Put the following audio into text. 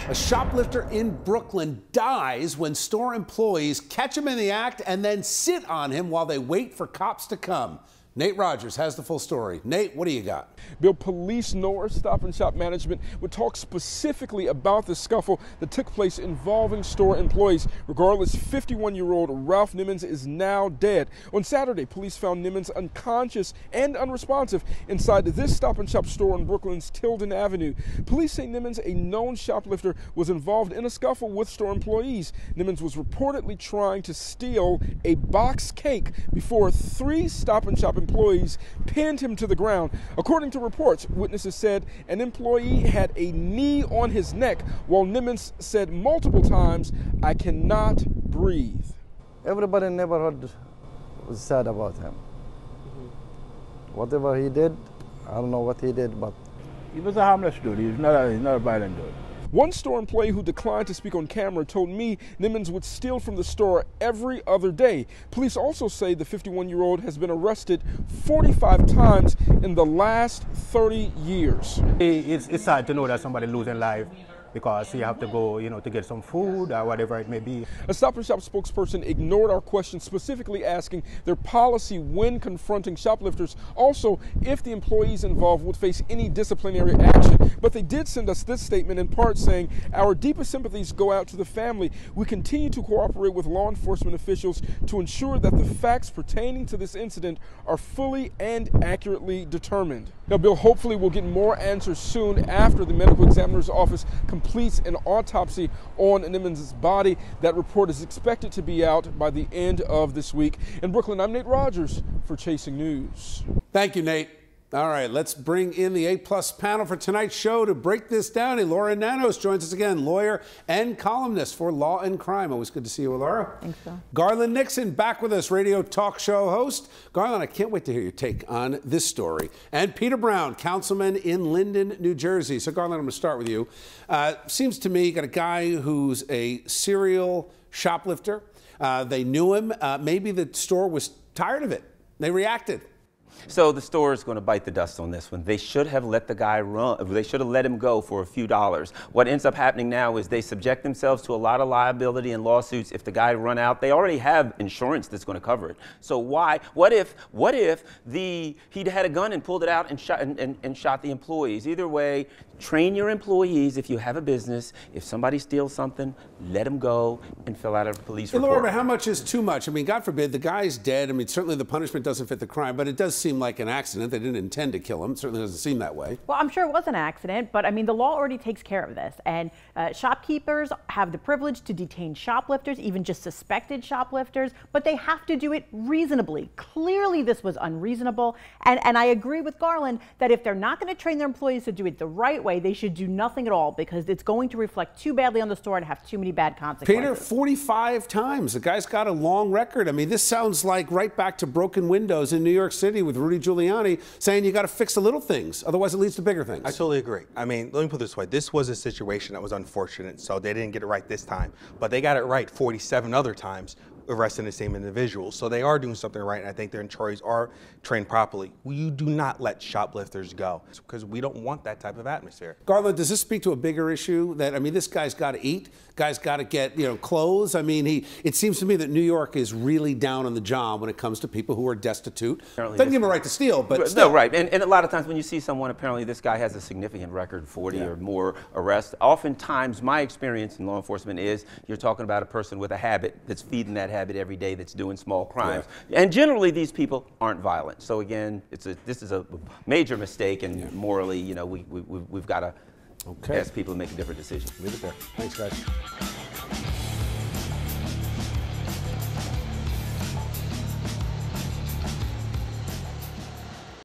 A shoplifter in Brooklyn dies when store employees catch him in the act and then sit on him while they wait for cops to come. Nate Rogers has the full story. Nate, what do you got? Bill, police nor Stop and Shop management would talk specifically about the scuffle that took place involving store employees. Regardless, 51-year-old Ralph Nimmons is now dead. On Saturday, police found Nimmons unconscious and unresponsive inside this Stop and Shop store on Brooklyn's Tilden Avenue. Police say Nimmons, a known shoplifter, was involved in a scuffle with store employees. Nimmons was reportedly trying to steal a box cake before 3 Stop and Shop employees pinned him to the ground. According to reports, witnesses said an employee had a knee on his neck, while Nimmons said multiple times, "I cannot breathe." Everybody in the neighborhood was sad about him. Whatever he did, I don't know what he did, but he was a harmless dude. He's not a violent dude. One store employee who declined to speak on camera told me Nimmons would steal from the store every other day. Police also say the 51-year-old has been arrested 45 times in the last 30 years. It's sad to know that somebody losing life because you have to go, to get some food or whatever it may be. A Stop and Shop spokesperson ignored our question, specifically asking their policy when confronting shoplifters. Also, if the employees involved would face any disciplinary action. But they did send us this statement, in part saying, "Our deepest sympathies go out to the family. We continue to cooperate with law enforcement officials to ensure that the facts pertaining to this incident are fully and accurately determined." Now, Bill, hopefully we'll get more answers soon after the medical examiner's office completes an autopsy on Nimmons' body. That report is expected to be out by the end of this week. In Brooklyn, I'm Nate Rogers for Chasing News. Thank you, Nate. All right, let's bring in the A-plus panel for tonight's show to break this down. Laura Nanos joins us again, lawyer and columnist for Law and Crime. Always good to see you, Laura. Thanks, Bill. Garland Nixon back with us, radio talk show host. Garland, I can't wait to hear your take on this story. And Peter Brown, councilman in Linden, New Jersey. So, Garland, I'm going to start with you. Seems to me you got a guy who's a serial shoplifter. They knew him. Maybe the store was tired of it. They reacted. So the store is going to bite the dust on this one. They should have let the guy run. They should have let him go for a few dollars. What ends up happening now is they subject themselves to a lot of liability and lawsuits if the guy run out. They already have insurance that's going to cover it. So why? What if he'd had a gun and pulled it out and shot the employees? Either way, train your employees if you have a business. If somebody steals something, let them go and fill out a police report. Laura, but how much is too much? I mean, God forbid, the guy's dead. I mean, certainly the punishment doesn't fit the crime, but it does seem like an accident. They didn't intend to kill him. It certainly doesn't seem that way. Well, I'm sure it was an accident, but I mean, the law already takes care of this. And shopkeepers have the privilege to detain shoplifters, even just suspected shoplifters, but they have to do it reasonably. Clearly, this was unreasonable. And I agree with Garland that if they're not going to train their employees to do it the right way, they should do nothing at all because it's going to reflect too badly on the store and have too many bad consequences. Peter, 45 times. The guy's got a long record. I mean, this sounds like right back to broken windows in New York City with Rudy Giuliani saying you got to fix the little things, otherwise it leads to bigger things. I totally agree. I mean, let me put it this way. This was a situation that was unfortunate, so they didn't get it right this time. But they got it right 47 other times, arresting the same individuals. So they are doing something right, and I think their employees are trained properly. You do not let shoplifters go because we don't want that type of atmosphere. Garland, does this speak to a bigger issue that, I mean, this guy's got to eat, guy's got to get, clothes. I mean, it seems to me that New York is really down on the job when it comes to people who are destitute. Doesn't give them a right to steal, but still. No, right. And a lot of times when you see someone, apparently this guy has a significant record, 40 or more arrests. Oftentimes, my experience in law enforcement is you're talking about a person with a habit that's feeding that habit every day, that's doing small crimes. Yeah. And generally, these people aren't violent. So again, this is a major mistake, and morally, we've got to ask people to make a different decision. Leave it there. Thanks, guys.